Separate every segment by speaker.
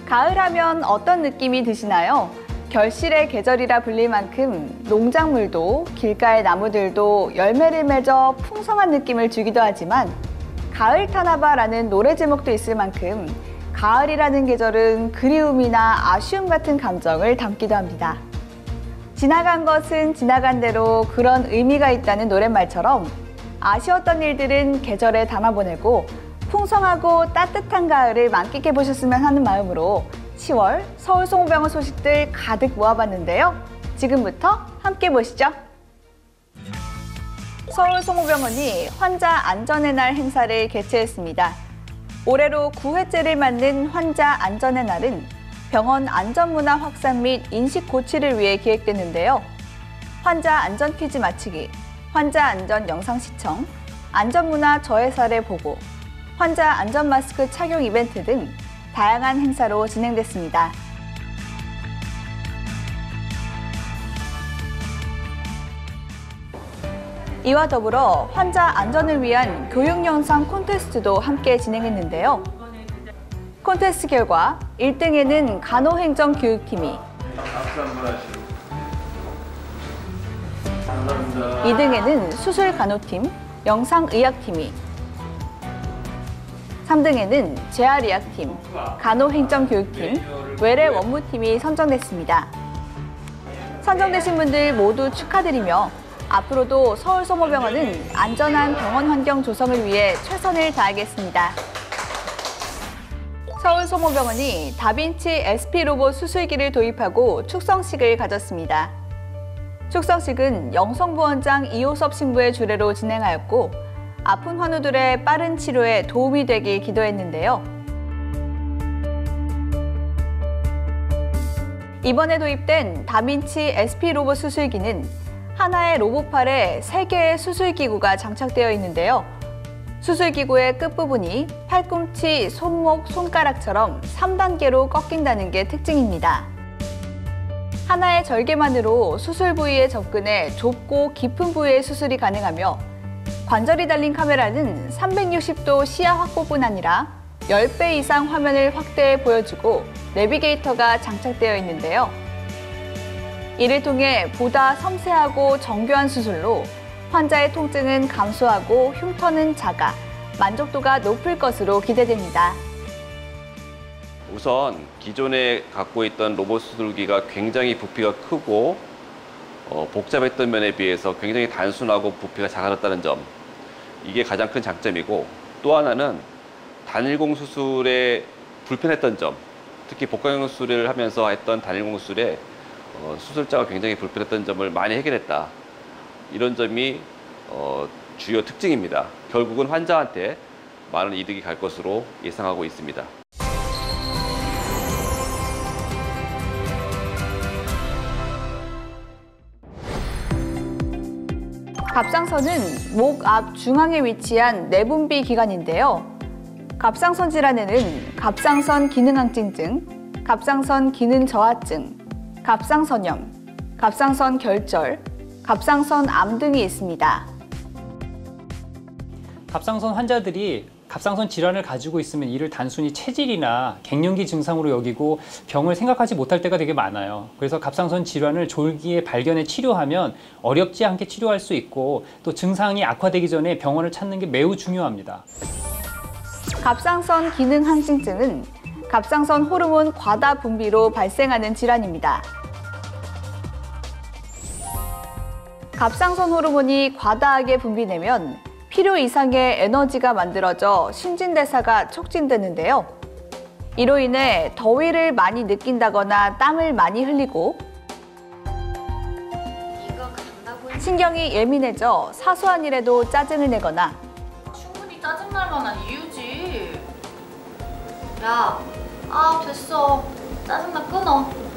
Speaker 1: 가을하면 어떤 느낌이 드시나요? 결실의 계절이라 불릴 만큼 농작물도 길가의 나무들도 열매를 맺어 풍성한 느낌을 주기도 하지만 가을 타나바라는 노래 제목도 있을 만큼 가을이라는 계절은 그리움이나 아쉬움 같은 감정을 담기도 합니다. 지나간 것은 지나간 대로 그런 의미가 있다는 노랫말처럼 아쉬웠던 일들은 계절에 담아보내고 풍성하고 따뜻한 가을을 만끽해 보셨으면 하는 마음으로 10월 서울송호병원 소식들 가득 모아봤는데요. 지금부터 함께 보시죠. 서울송호병원이 환자 안전의 날 행사를 개최했습니다. 올해로 9회째를 맞는 환자 안전의 날은 병원 안전문화 확산 및 인식 고취를 위해 기획됐는데요. 환자 안전 퀴즈 맞히기, 환자 안전 영상 시청, 안전문화 저해 사례 보고, 환자 안전 마스크 착용 이벤트 등 다양한 행사로 진행됐습니다. 이와 더불어 환자 안전을 위한 교육 영상 콘테스트도 함께 진행했는데요. 콘테스트 결과 1등에는 간호행정교육팀이, 2등에는 수술간호팀, 영상의학팀이, 3등에는 재활의학팀, 간호행정교육팀, 외래원무팀이 선정됐습니다. 선정되신 분들 모두 축하드리며 앞으로도 서울송호병원은 안전한 병원 환경 조성을 위해 최선을 다하겠습니다. 서울송호병원이 다빈치 SP 로봇 수술기를 도입하고 축성식을 가졌습니다. 축성식은 영성부원장 이호섭 신부의 주례로 진행하였고 아픈 환우들의 빠른 치료에 도움이 되길 기도했는데요. 이번에 도입된 다빈치 SP 로봇 수술기는 하나의 로봇팔에 3개의 수술기구가 장착되어 있는데요. 수술기구의 끝부분이 팔꿈치, 손목, 손가락처럼 3단계로 꺾인다는 게 특징입니다. 하나의 절개만으로 수술 부위에 접근해 좁고 깊은 부위의 수술이 가능하며 관절이 달린 카메라는 360도 시야 확보뿐 아니라 10배 이상 화면을 확대해 보여주고 내비게이터가 장착되어 있는데요. 이를 통해 보다 섬세하고 정교한 수술로 환자의 통증은 감소하고 흉터는 작아 만족도가 높을 것으로 기대됩니다.
Speaker 2: 우선 기존에 갖고 있던 로봇 수술기가 굉장히 부피가 크고 복잡했던 면에 비해서 굉장히 단순하고 부피가 작아졌다는 점, 이게 가장 큰 장점이고, 또 하나는 단일공 수술에 불편했던 점, 특히 복강형 수술을 하면서 했던 단일공 수술에 수술자가 굉장히 불편했던 점을 많이 해결했다. 이런 점이 주요 특징입니다. 결국은 환자한테 많은 이득이 갈 것으로 예상하고 있습니다.
Speaker 1: 갑상선은 목 앞 중앙에 위치한 내분비 기관인데요. 갑상선 질환에는 갑상선 기능항진증, 갑상선 기능 저하증, 갑상선염, 갑상선 결절, 갑상선 암 등이 있습니다.
Speaker 3: 갑상선 환자들이 갑상선 질환을 가지고 있으면 이를 단순히 체질이나 갱년기 증상으로 여기고 병을 생각하지 못할 때가 되게 많아요. 그래서 갑상선 질환을 졸기에 발견해 치료하면 어렵지 않게 치료할 수 있고 또 증상이 악화되기 전에 병원을 찾는 게 매우 중요합니다.
Speaker 1: 갑상선 기능 항진증은 갑상선 호르몬 과다 분비로 발생하는 질환입니다. 갑상선 호르몬이 과다하게 분비되면 필요 이상의 에너지가 만들어져 신진대사가 촉진되는데요. 이로 인해 더위를 많이 느낀다거나 땀을 많이 흘리고 신경이 예민해져 사소한 일에도 짜증을 내거나
Speaker 4: 충분히 짜증날 만한 이유지. 야, 됐어. 짜증나 끊어.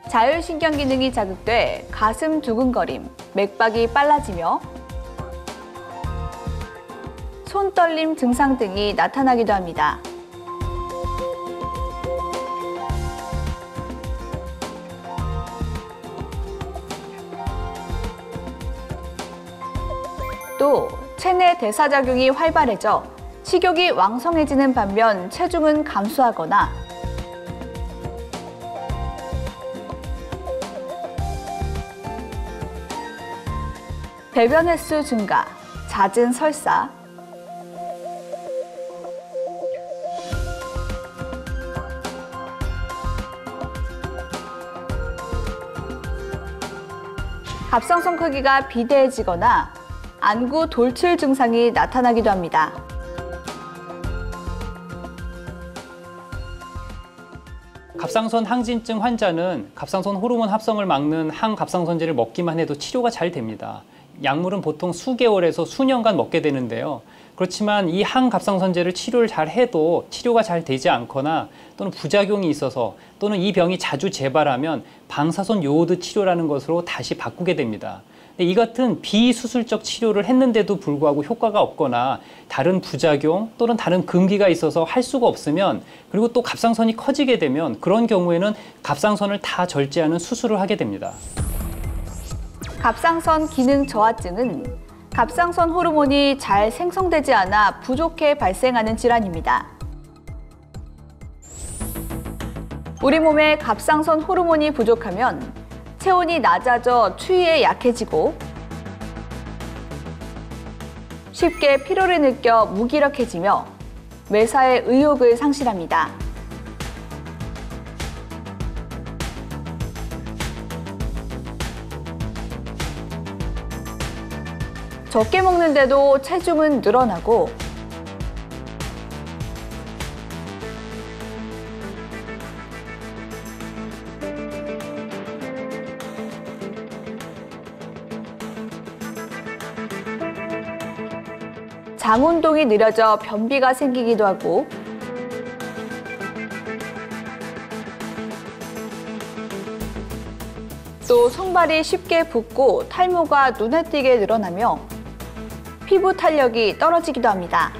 Speaker 1: 자율신경 기능이 자극돼 가슴 두근거림, 맥박이 빨라지며 손떨림 증상 등이 나타나기도 합니다. 또 체내 대사작용이 활발해져 식욕이 왕성해지는 반면 체중은 감소하거나 배변 횟수 증가, 잦은 설사, 갑상선 크기가 비대해지거나 안구 돌출 증상이 나타나기도 합니다.
Speaker 3: 갑상선 항진증 환자는 갑상선 호르몬 합성을 막는 항갑상선제를 먹기만 해도 치료가 잘 됩니다. 약물은 보통 수개월에서 수년간 먹게 되는데요. 그렇지만 이 항갑상선제를 치료를 잘 해도 치료가 잘 되지 않거나 또는 부작용이 있어서 또는 이 병이 자주 재발하면 방사선 요오드 치료라는 것으로 다시 바꾸게 됩니다. 근데 이 같은 비수술적 치료를 했는데도 불구하고 효과가 없거나 다른 부작용 또는 다른 금기가 있어서 할 수가 없으면, 그리고 또 갑상선이 커지게 되면 그런 경우에는 갑상선을 다 절제하는 수술을 하게 됩니다.
Speaker 1: 갑상선 기능 저하증은 갑상선 호르몬이 잘 생성되지 않아 부족해 발생하는 질환입니다. 우리 몸에 갑상선 호르몬이 부족하면 체온이 낮아져 추위에 약해지고 쉽게 피로를 느껴 무기력해지며 매사에 의욕을 상실합니다. 적게 먹는데도 체중은 늘어나고 장운동이 느려져 변비가 생기기도 하고 또 손발이 쉽게 붓고 탈모가 눈에 띄게 늘어나며 피부 탄력이 떨어지기도 합니다.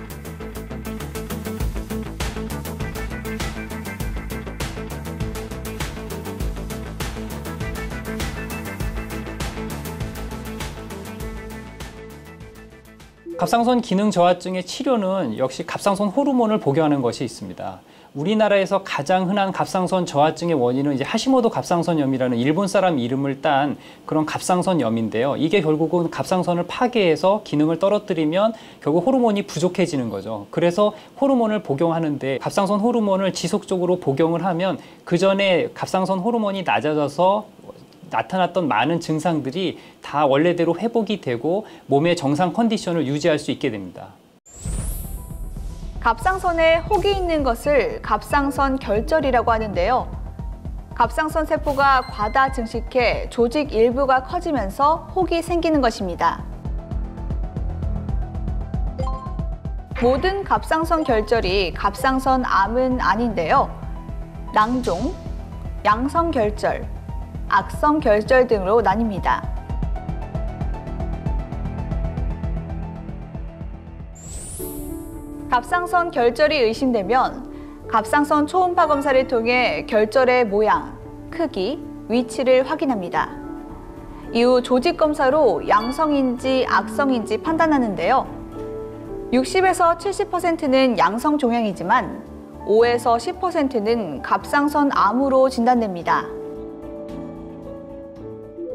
Speaker 3: 갑상선 기능 저하증의 치료는 역시 갑상선 호르몬을 복용하는 것이 있습니다. 우리나라에서 가장 흔한 갑상선 저하증의 원인은 이제 하시모토 갑상선염이라는 일본 사람 이름을 딴 그런 갑상선염인데요. 이게 결국은 갑상선을 파괴해서 기능을 떨어뜨리면 결국 호르몬이 부족해지는 거죠. 그래서 호르몬을 복용하는데 갑상선 호르몬을 지속적으로 복용을 하면 그 전에 갑상선 호르몬이 낮아져서 나타났던 많은 증상들이 다 원래대로 회복이 되고 몸의 정상 컨디션을 유지할 수 있게 됩니다.
Speaker 1: 갑상선에 혹이 있는 것을 갑상선 결절이라고 하는데요. 갑상선 세포가 과다 증식해 조직 일부가 커지면서 혹이 생기는 것입니다. 모든 갑상선 결절이 갑상선 암은 아닌데요. 낭종, 양성 결절, 악성 결절 등으로 나뉩니다. 갑상선 결절이 의심되면 갑상선 초음파 검사를 통해 결절의 모양, 크기, 위치를 확인합니다. 이후 조직 검사로 양성인지 악성인지 판단하는데요. 60에서 70%는 양성 종양이지만 5에서 10%는 갑상선 암으로 진단됩니다.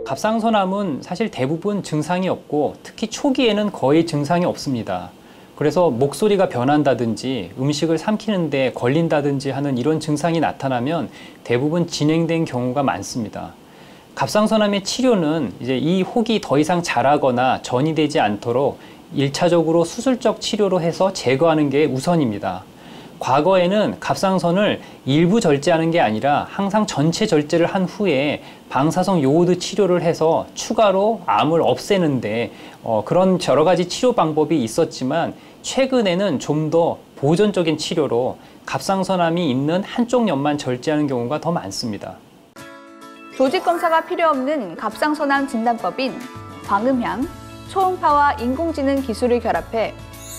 Speaker 3: 갑상선암은 사실 대부분 증상이 없고 특히 초기에는 거의 증상이 없습니다. 그래서 목소리가 변한다든지 음식을 삼키는데 걸린다든지 하는 이런 증상이 나타나면 대부분 진행된 경우가 많습니다. 갑상선암의 치료는 이제 이 혹이 더 이상 자라거나 전이되지 않도록 1차적으로 수술적 치료로 해서 제거하는 게 우선입니다. 과거에는 갑상선을 일부 절제하는 게 아니라 항상 전체 절제를 한 후에 방사성 요오드 치료를 해서 추가로 암을 없애는데 그런 여러 가지 치료 방법이 있었지만 최근에는 좀 더 보존적인 치료로 갑상선암이 있는 한쪽 면만 절제하는 경우가 더 많습니다.
Speaker 1: 조직 검사가 필요 없는 갑상선암 진단법인 광음향, 초음파와 인공지능 기술을 결합해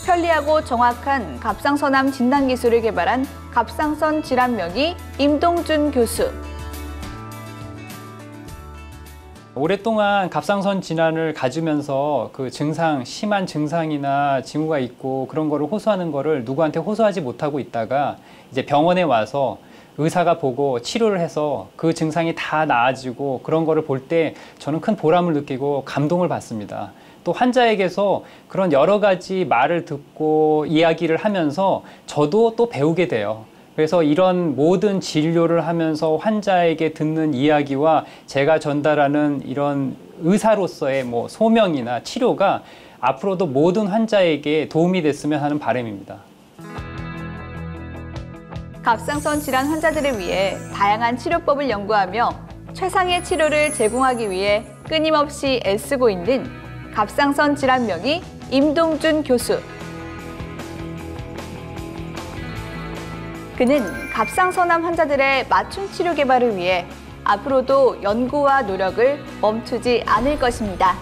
Speaker 1: 편리하고 정확한 갑상선암 진단 기술을 개발한 갑상선 질환명의 임동준 교수.
Speaker 3: 오랫동안 갑상선 질환을 가지면서 그 증상, 심한 증상이나 징후가 있고 그런 거를 호소하는 거를 누구한테 호소하지 못하고 있다가 이제 병원에 와서 의사가 보고 치료를 해서 그 증상이 다 나아지고 그런 거를 볼 때 저는 큰 보람을 느끼고 감동을 받습니다. 또 환자에게서 그런 여러 가지 말을 듣고 이야기를 하면서 저도 또 배우게 돼요. 그래서 이런 모든 진료를 하면서 환자에게 듣는 이야기와 제가 전달하는 이런 의사로서의 뭐 소명이나 치료가 앞으로도 모든 환자에게 도움이 됐으면 하는 바람입니다.
Speaker 1: 갑상선 질환 환자들을 위해 다양한 치료법을 연구하며 최상의 치료를 제공하기 위해 끊임없이 애쓰고 있는 갑상선 질환 명의 임동준 교수. 그는 갑상선암 환자들의 맞춤 치료 개발을 위해 앞으로도 연구와 노력을 멈추지 않을 것입니다.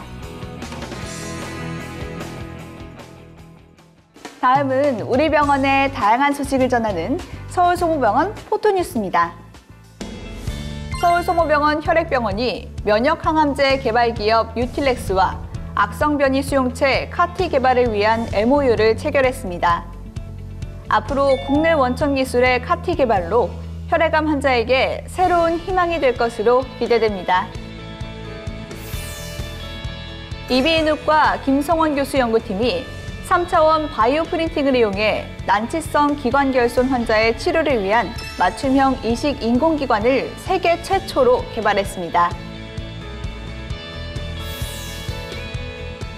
Speaker 1: 다음은 우리 병원의 다양한 소식을 전하는 서울송호병원 포토뉴스입니다. 서울송호병원 혈액병원이 면역항암제 개발기업 유틸렉스와 악성변이 수용체 카티 개발을 위한 MOU를 체결했습니다. 앞으로 국내 원천 기술의 카티 개발로 혈액암 환자에게 새로운 희망이 될 것으로 기대됩니다. 이비인후과 김성원 교수 연구팀이 3차원 바이오 프린팅을 이용해 난치성 기관결손 환자의 치료를 위한 맞춤형 이식 인공기관을 세계 최초로 개발했습니다.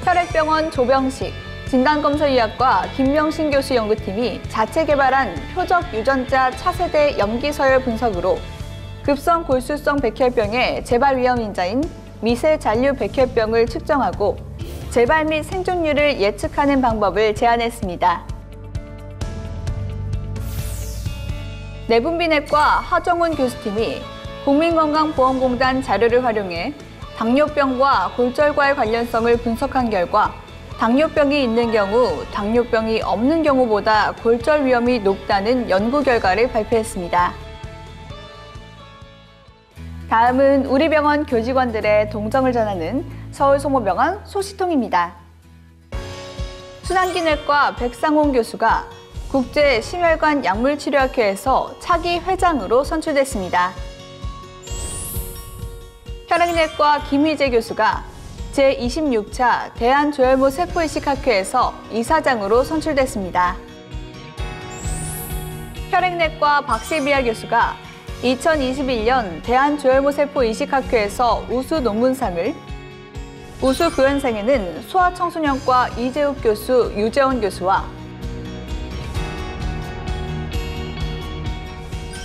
Speaker 1: 혈액병원 조병식, 진단검사의학과 김명신 교수 연구팀이 자체 개발한 표적 유전자 차세대 염기서열 분석으로 급성 골수성 백혈병의 재발 위험 인자인 미세 잔류 백혈병을 측정하고 재발 및 생존율을 예측하는 방법을 제안했습니다. 내분비내과 하정훈 교수팀이 국민건강보험공단 자료를 활용해 당뇨병과 골절과의 관련성을 분석한 결과 당뇨병이 있는 경우 당뇨병이 없는 경우보다 골절 위험이 높다는 연구 결과를 발표했습니다. 다음은 우리 병원 교직원들의 동정을 전하는 서울송호병원 소식통입니다. 순환기내과 백상홍 교수가 국제심혈관 약물치료학회에서 차기 회장으로 선출됐습니다. 혈액내과 김희재 교수가 제26차 대한조혈모 세포이식학회에서 이사장으로 선출됐습니다. 혈액내과 박시비아 교수가 2021년 대한조혈모 세포이식학회에서 우수 논문상을, 우수 교연상에는 소아청소년과 이재욱 교수, 유재원 교수와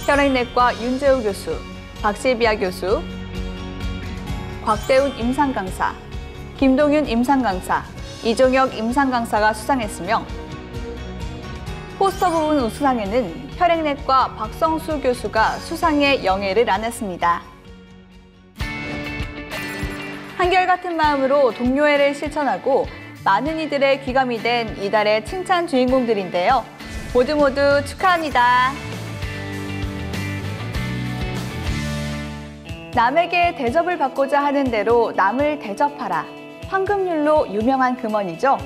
Speaker 1: 혈액내과 윤재우 교수, 박시비아 교수, 곽대훈 임상강사, 김동윤 임상강사, 이종혁 임상강사가 수상했으며 포스터 부분 우수상에는 혈액내과 박성수 교수가 수상의 영예를 안았습니다. 한결같은 마음으로 동료애를 실천하고 많은 이들의 귀감이 된 이달의 칭찬 주인공들인데요. 모두 축하합니다. 남에게 대접을 받고자 하는 대로 남을 대접하라. 황금률로 유명한 금언이죠.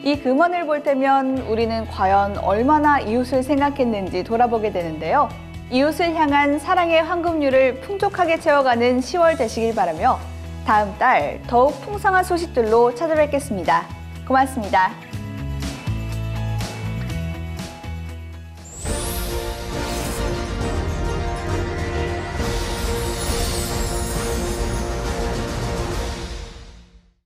Speaker 1: 이 금언을 볼 때면 우리는 과연 얼마나 이웃을 생각했는지 돌아보게 되는데요. 이웃을 향한 사랑의 황금률을 풍족하게 채워가는 10월 되시길 바라며 다음 달 더욱 풍성한 소식들로 찾아뵙겠습니다. 고맙습니다.